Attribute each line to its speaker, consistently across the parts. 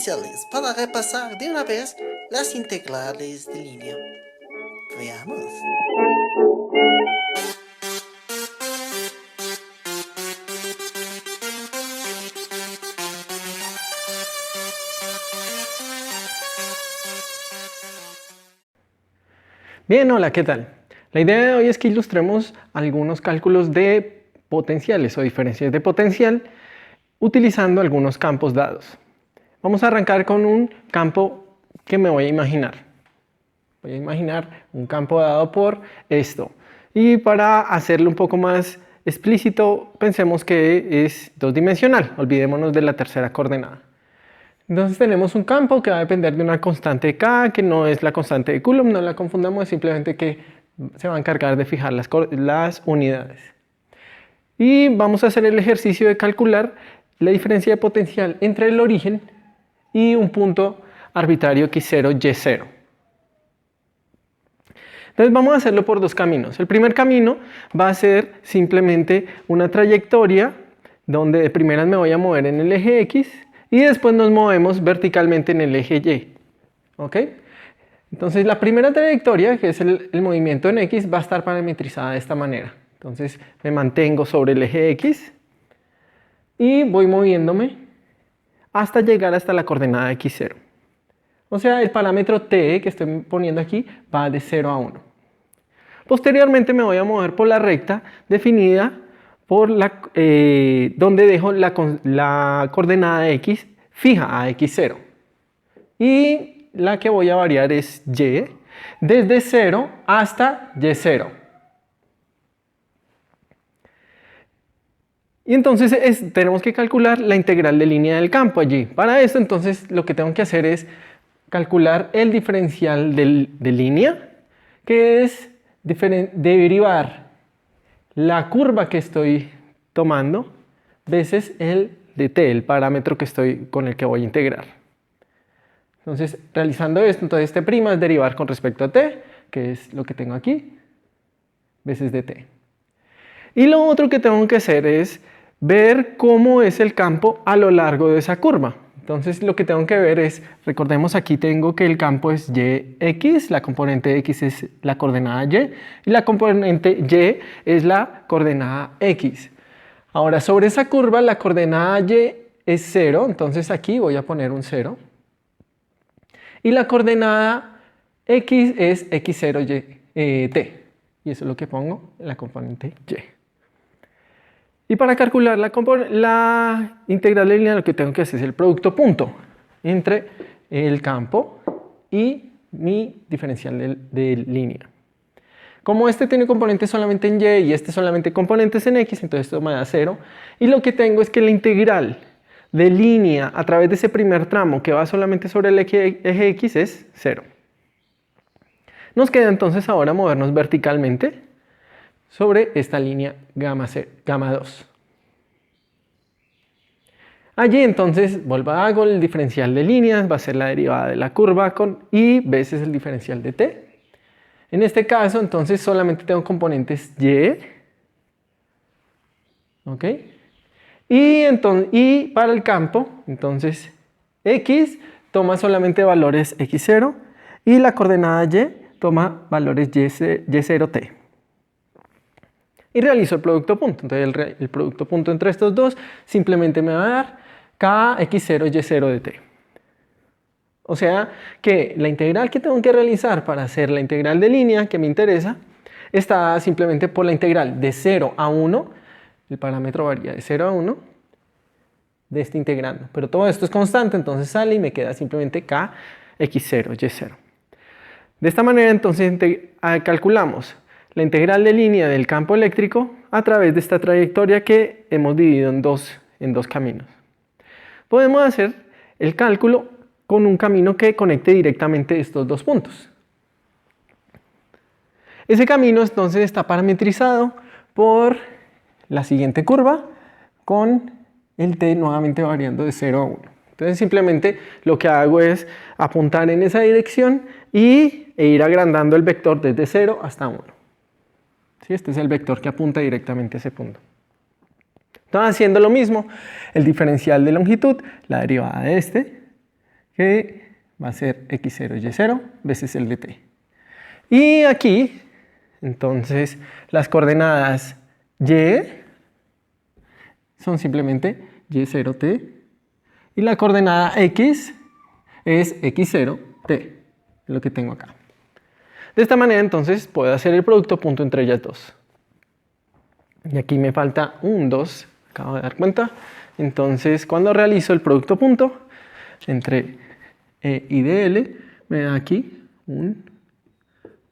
Speaker 1: potenciales para repasar de una vez las integrales de línea. Veamos.
Speaker 2: Bien, hola, ¿qué tal? La idea de hoy es que ilustremos algunos cálculos de potenciales o diferencias de potencial utilizando algunos campos dados. Vamos a arrancar con un campo que me voy a imaginar. Voy a imaginar un campo dado por esto. Y para hacerlo un poco más explícito, pensemos que es dos-dimensional. Olvidémonos de la tercera coordenada. Entonces tenemos un campo que va a depender de una constante K, que no es la constante de Coulomb, no la confundamos, es simplemente que se va a encargar de fijar las unidades. Y vamos a hacer el ejercicio de calcular la diferencia de potencial entre el origen y un punto arbitrario x0, y0. Entonces vamos a hacerlo por dos caminos. El primer camino va a ser simplemente una trayectoria donde de primeras me voy a mover en el eje X y después nos movemos verticalmente en el eje Y. ¿Ok? Entonces la primera trayectoria, que es el movimiento en X, va a estar parametrizada de esta manera. Entonces me mantengo sobre el eje X y voy moviéndome hasta llegar hasta la coordenada x0. O sea, el parámetro t que estoy poniendo aquí va de 0 a 1. Posteriormente me voy a mover por la recta definida por donde dejo la coordenada x fija a x0. Y la que voy a variar es y desde 0 hasta y0. Y entonces tenemos que calcular la integral de línea del campo allí. Para esto entonces lo que tengo que hacer es calcular el diferencial de línea, que es derivar la curva que estoy tomando veces el de t, el parámetro con el que voy a integrar. Entonces, realizando esto, entonces t' es derivar con respecto a t, que es lo que tengo aquí, veces dt. Y lo otro que tengo que hacer es ver cómo es el campo a lo largo de esa curva. Entonces lo que tengo que ver es, recordemos aquí tengo que el campo es yx, la componente x es la coordenada y la componente y es la coordenada x. Ahora sobre esa curva la coordenada y es 0, entonces aquí voy a poner un 0. Y la coordenada x es x0 t, y eso es lo que pongo en la componente y. Y para calcular la integral de línea lo que tengo que hacer es el producto punto entre el campo y mi diferencial de línea. Como este tiene componentes solamente en y y este solamente componentes en x, entonces esto me da 0. Y lo que tengo es que la integral de línea a través de ese primer tramo que va solamente sobre el eje x es 0. Nos queda entonces ahora movernos verticalmente sobre esta línea gamma 2. Allí entonces hago el diferencial de líneas, va a ser la derivada de la curva con y veces el diferencial de t. En este caso entonces solamente tengo componentes y. ¿Ok? Y para el campo, entonces x toma solamente valores x0 y la coordenada y toma valores y0t. Y realizo el producto punto. Entonces el producto punto entre estos dos simplemente me va a dar k x0 y0 de t. O sea que la integral que tengo que realizar para hacer la integral de línea que me interesa está simplemente por la integral de 0 a 1. El parámetro varía de 0 a 1 de este integrando. Pero todo esto es constante, entonces sale y me queda simplemente k x0 y0. De esta manera entonces calculamos la integral de línea del campo eléctrico a través de esta trayectoria que hemos dividido en dos caminos. Podemos hacer el cálculo con un camino que conecte directamente estos dos puntos. Ese camino entonces está parametrizado por la siguiente curva con el t nuevamente variando de 0 a 1. Entonces simplemente lo que hago es apuntar en esa dirección e ir agrandando el vector desde 0 hasta 1. ¿Sí? Este es el vector que apunta directamente a ese punto. Entonces haciendo lo mismo, el diferencial de longitud, la derivada de este, que va a ser x0, y0 veces el dt. Y aquí, entonces, las coordenadas y son simplemente y0t y la coordenada x es x0t, es lo que tengo acá. De esta manera, entonces, puedo hacer el producto punto entre ellas dos. Y aquí me falta un 2, acabo de dar cuenta. Entonces, cuando realizo el producto punto entre E y DL, me da aquí un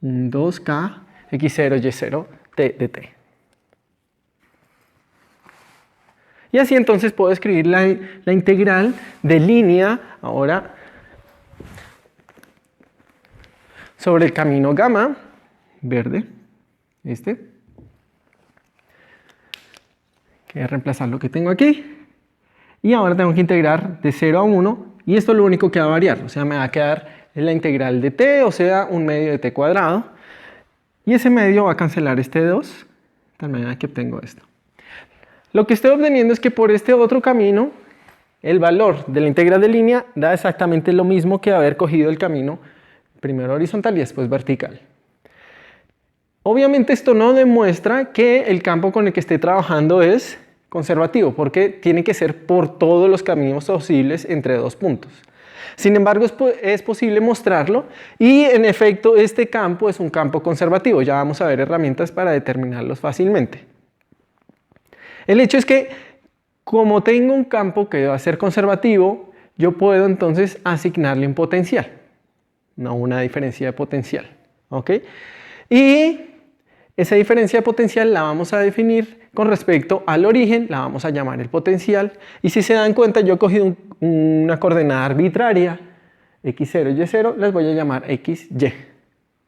Speaker 2: 2K x0 y0 t de t. Y así entonces puedo escribir la integral de línea ahora sobre el camino gamma, verde, Voy a reemplazar lo que tengo aquí. Y ahora tengo que integrar de 0 a 1. Y esto es lo único que va a variar. O sea, me va a quedar la integral de t, o sea, un medio de t cuadrado. Y ese medio va a cancelar este 2, de tal manera que obtengo esto. Lo que estoy obteniendo es que por este otro camino, el valor de la integral de línea da exactamente lo mismo que haber cogido el camino primero horizontal y después vertical. Obviamente esto no demuestra que el campo con el que esté trabajando es conservativo, porque tiene que ser por todos los caminos posibles entre dos puntos. Sin embargo, es posible mostrarlo y en efecto este campo es un campo conservativo. Ya vamos a ver herramientas para determinarlos fácilmente. El hecho es que como tengo un campo que va a ser conservativo, yo puedo entonces asignarle un potencial, no una diferencia de potencial. ¿Ok? Y esa diferencia de potencial la vamos a definir con respecto al origen, la vamos a llamar el potencial. Y si se dan cuenta, yo he cogido una coordenada arbitraria, x0 y y0, las voy a llamar xy.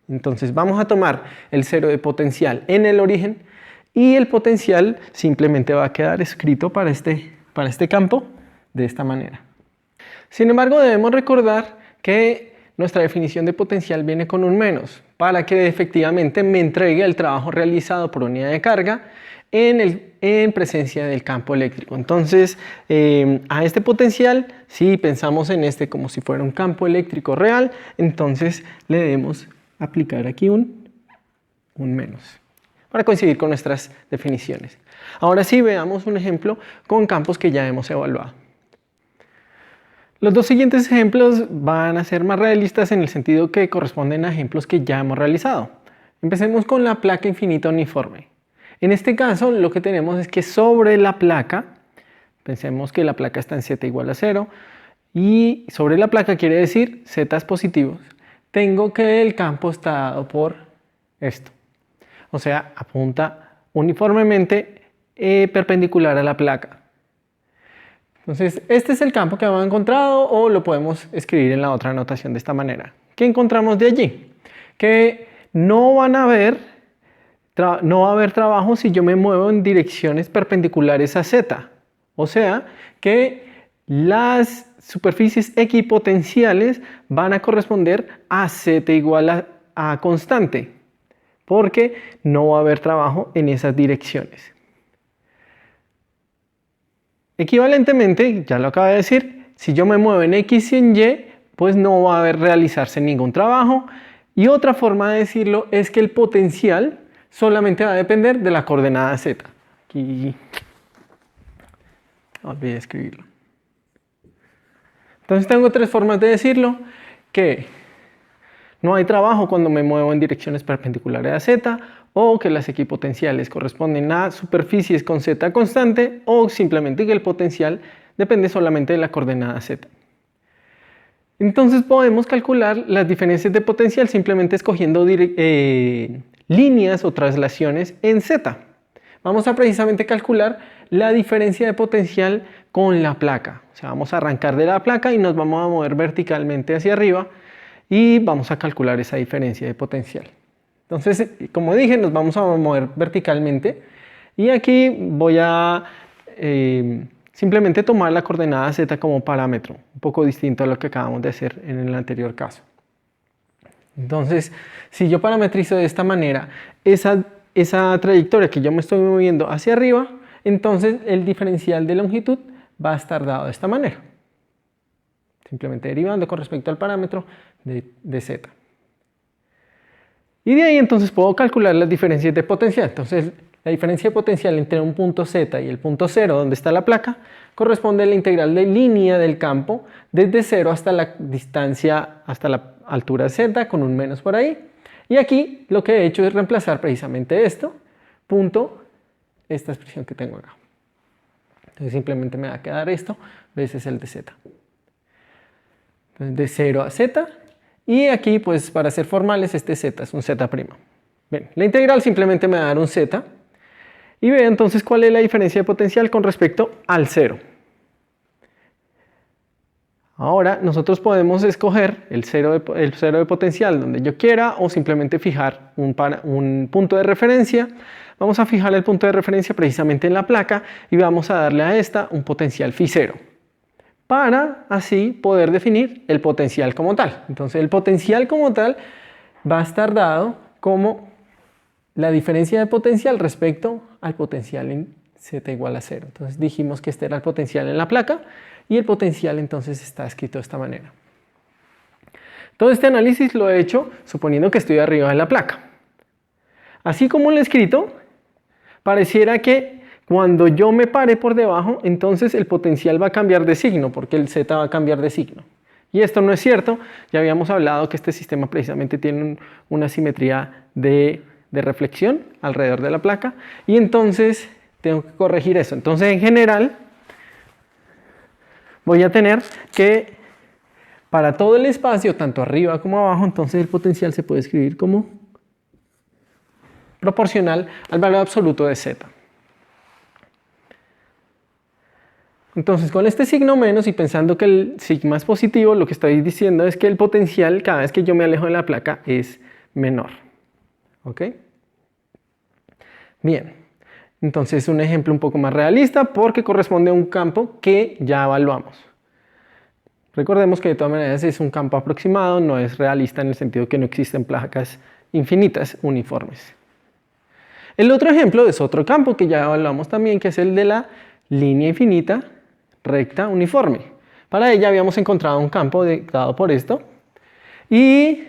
Speaker 2: Entonces vamos a tomar el 0 de potencial en el origen y el potencial simplemente va a quedar escrito para este campo de esta manera. Sin embargo, debemos recordar que nuestra definición de potencial viene con un menos para que efectivamente me entregue el trabajo realizado por unidad de carga en presencia del campo eléctrico. Entonces, a este potencial, si pensamos en este como si fuera un campo eléctrico real, entonces le debemos aplicar aquí un menos para coincidir con nuestras definiciones. Ahora sí, veamos un ejemplo con campos que ya hemos evaluado. Los dos siguientes ejemplos van a ser más realistas en el sentido que corresponden a ejemplos que ya hemos realizado. Empecemos con la placa infinita uniforme. En este caso, lo que tenemos es que sobre la placa, pensemos que la placa está en z igual a 0, y sobre la placa quiere decir zetas positivos. Tengo que el campo está dado por esto. O sea, apunta uniformemente perpendicular a la placa. Entonces, este es el campo que hemos encontrado o lo podemos escribir en la otra notación de esta manera. ¿Qué encontramos de allí? Que no va a haber trabajo si yo me muevo en direcciones perpendiculares a z. O sea, que las superficies equipotenciales van a corresponder a z igual a constante, porque no va a haber trabajo en esas direcciones. Equivalentemente, ya lo acabo de decir, si yo me muevo en X y en Y, pues no va a haber realizarse ningún trabajo. Y otra forma de decirlo es que el potencial solamente va a depender de la coordenada Z. Aquí olvidé escribirlo. Entonces tengo tres formas de decirlo, que no hay trabajo cuando me muevo en direcciones perpendiculares a Z, o que las equipotenciales corresponden a superficies con Z constante, o simplemente que el potencial depende solamente de la coordenada Z. Entonces podemos calcular las diferencias de potencial simplemente escogiendo líneas o traslaciones en Z. Vamos a precisamente calcular la diferencia de potencial con la placa. O sea, vamos a arrancar de la placa y nos vamos a mover verticalmente hacia arriba y vamos a calcular esa diferencia de potencial. Entonces, como dije, nos vamos a mover verticalmente y aquí voy a simplemente tomar la coordenada Z como parámetro, un poco distinto a lo que acabamos de hacer en el anterior caso. Entonces, si yo parametrizo de esta manera esa trayectoria que yo me estoy moviendo hacia arriba, entonces el diferencial de longitud va a estar dado de esta manera. simplemente derivando con respecto al parámetro de z. Y de ahí entonces puedo calcular las diferencias de potencial. Entonces la diferencia de potencial entre un punto z y el punto 0, donde está la placa, corresponde a la integral de línea del campo desde 0 hasta la distancia, hasta la altura z, con un menos por ahí. Y aquí lo que he hecho es reemplazar precisamente esto, punto, esta expresión que tengo acá. Entonces simplemente me va a quedar esto veces el de z. Entonces de 0 a z, y aquí pues para ser formales este z es un z'. Bien, la integral simplemente me va a dar un z, y ve entonces cuál es la diferencia de potencial con respecto al 0. Ahora nosotros podemos escoger el cero de potencial donde yo quiera, o simplemente fijar un punto de referencia. Vamos a fijar el punto de referencia precisamente en la placa y vamos a darle a esta un potencial φ0, para así poder definir el potencial como tal. Entonces el potencial como tal va a estar dado como la diferencia de potencial respecto al potencial en z igual a 0. Entonces dijimos que este era el potencial en la placa, y el potencial entonces está escrito de esta manera. Todo este análisis lo he hecho suponiendo que estoy arriba de la placa. Así como lo he escrito, pareciera que cuando yo me pare por debajo, entonces el potencial va a cambiar de signo, porque el z va a cambiar de signo. Y esto no es cierto. Ya habíamos hablado que este sistema precisamente tiene una simetría de reflexión alrededor de la placa, y entonces tengo que corregir eso. Entonces en general voy a tener que para todo el espacio, tanto arriba como abajo, entonces el potencial se puede escribir como proporcional al valor absoluto de z. Entonces con este signo menos y pensando que el sigma es positivo, lo que estoy diciendo es que el potencial cada vez que yo me alejo de la placa es menor. ¿Ok? Bien, entonces un ejemplo un poco más realista porque corresponde a un campo que ya evaluamos. Recordemos que de todas maneras es un campo aproximado, no es realista en el sentido que no existen placas infinitas uniformes. El otro ejemplo es otro campo que ya evaluamos también, que es el de la línea infinita recta uniforme. Para ella habíamos encontrado un campo dado por esto, y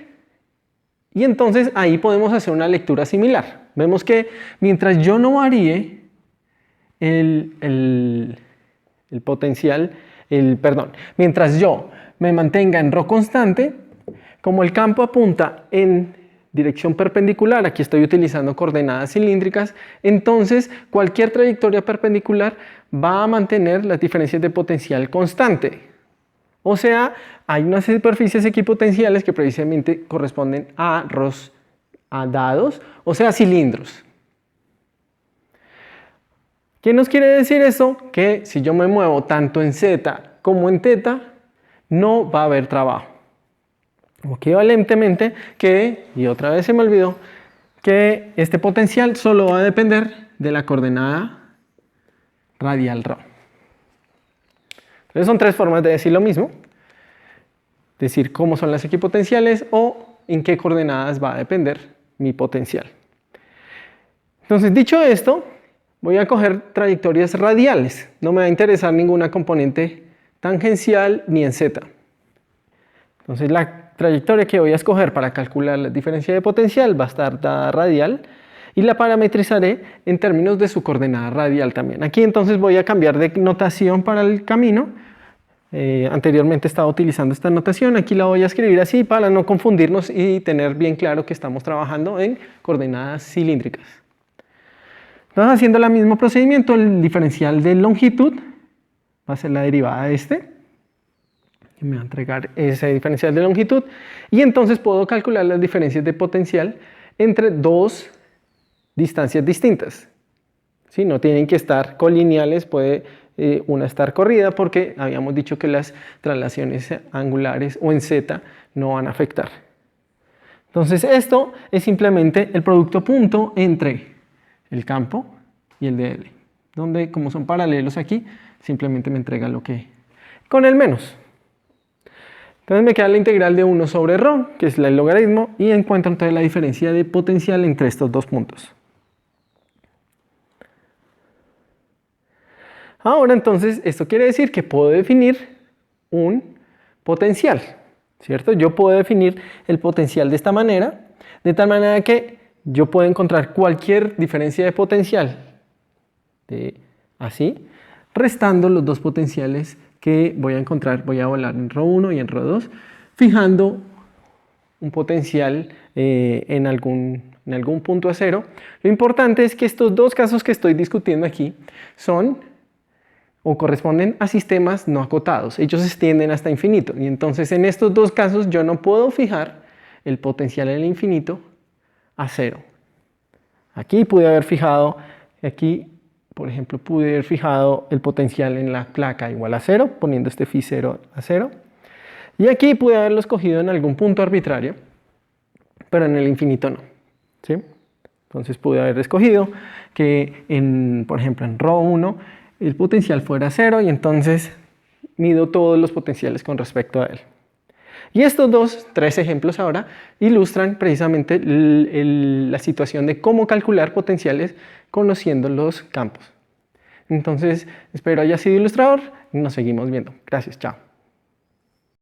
Speaker 2: entonces ahí podemos hacer una lectura similar. Vemos que mientras yo no varíe el potencial, mientras yo me mantenga en ρ constante, como el campo apunta en dirección perpendicular, aquí estoy utilizando coordenadas cilíndricas, entonces cualquier trayectoria perpendicular va a mantener las diferencias de potencial constante. O sea, hay unas superficies equipotenciales que precisamente corresponden a dados, o sea, cilindros. ¿Qué nos quiere decir eso? Que si yo me muevo tanto en z como en θ, no va a haber trabajo. Equivalentemente que, y otra vez se me olvidó, que este potencial solo va a depender de la coordenada radial ρ. Entonces son tres formas de decir lo mismo. Decir cómo son las equipotenciales o en qué coordenadas va a depender mi potencial. Entonces, dicho esto, voy a coger trayectorias radiales. No me va a interesar ninguna componente tangencial ni en z. Entonces la trayectoria que voy a escoger para calcular la diferencia de potencial va a estar dada radial y la parametrizaré en términos de su coordenada radial también. Aquí entonces voy a cambiar de notación para el camino. Anteriormente estaba utilizando esta notación, aquí la voy a escribir así para no confundirnos y tener bien claro que estamos trabajando en coordenadas cilíndricas. Entonces, haciendo el mismo procedimiento, el diferencial de longitud va a ser la derivada de este. Me va a entregar ese diferencial de longitud, y entonces puedo calcular las diferencias de potencial entre dos distancias distintas. ¿Sí? No tienen que estar colineales, puede una estar corrida porque habíamos dicho que las traslaciones angulares o en z no van a afectar. Entonces esto es simplemente el producto punto entre el campo y el de L, donde como son paralelos aquí, simplemente me entrega lo que con el menos. Entonces me queda la integral de 1 sobre ρ, que es el logaritmo, y encuentro entonces la diferencia de potencial entre estos dos puntos. Ahora entonces esto quiere decir que puedo definir un potencial, ¿cierto? Yo puedo definir el potencial de esta manera, de tal manera que yo puedo encontrar cualquier diferencia de potencial, así, restando los dos potenciales que voy a encontrar, voy a volar en ρ1 y en ρ2, fijando un potencial en algún punto a cero. Lo importante es que estos dos casos que estoy discutiendo aquí son o corresponden a sistemas no acotados. Ellos se extienden hasta infinito. Y entonces en estos dos casos yo no puedo fijar el potencial en el infinito a cero. Aquí pude haber fijado, aquí por ejemplo pude haber fijado el potencial en la placa igual a cero, poniendo este phi 0 a 0. Y aquí pude haberlo escogido en algún punto arbitrario, pero en el infinito no, ¿sí? Entonces pude haber escogido que, por ejemplo, en ρ1 el potencial fuera 0 y entonces mido todos los potenciales con respecto a él. Y estos tres ejemplos ahora ilustran precisamente la situación de cómo calcular potenciales conociendo los campos. Entonces, espero haya sido ilustrador y nos seguimos viendo. Gracias, chao.